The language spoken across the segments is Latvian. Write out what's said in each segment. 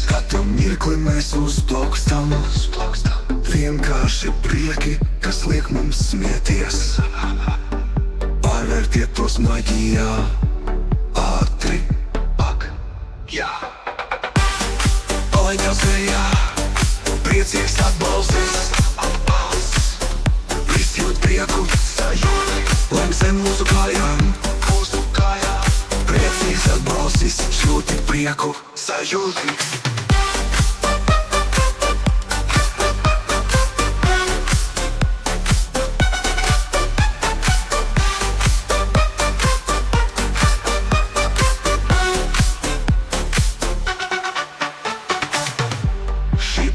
Katru mirkli mēs uzplaukstam, vienkārši prieki, kas liek mums smieties. Pārvērtiet tos maģijā, ātri, ak, jā. Palaidās vējā, priecīgs atbalstis, viss jūt prieku, sajūti, lēm zem mūsu kājām, priecīgs atbalstis, jūti prieku, sajūti.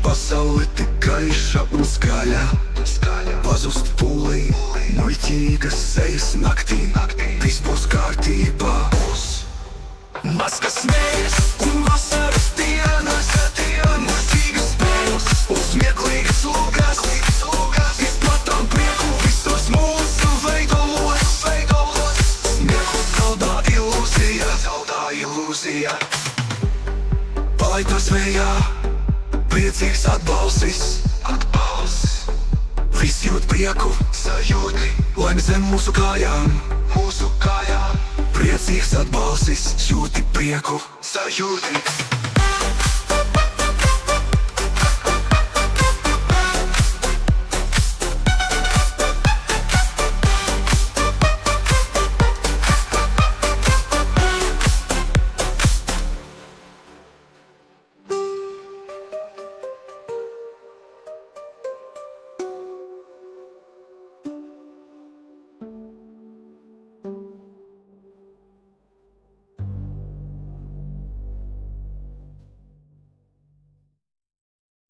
Pasaule tik gaiša un skaļa, pazust pūlī, muļķīgas sejas naktī, viss būs kārtībā. Maskas smējas un vasaras dienas, muļķīgas spēles un smieklīgas lūgas, izplatām prieku visos mūsu veidolos, smieku saldā ilūzija, palaidās vējā, priecīgs atbalstis, viss jūt prieku, sajūti, lēm zem mūsu kājām, priecīgs atbalstis, jūti prieku, sajūti.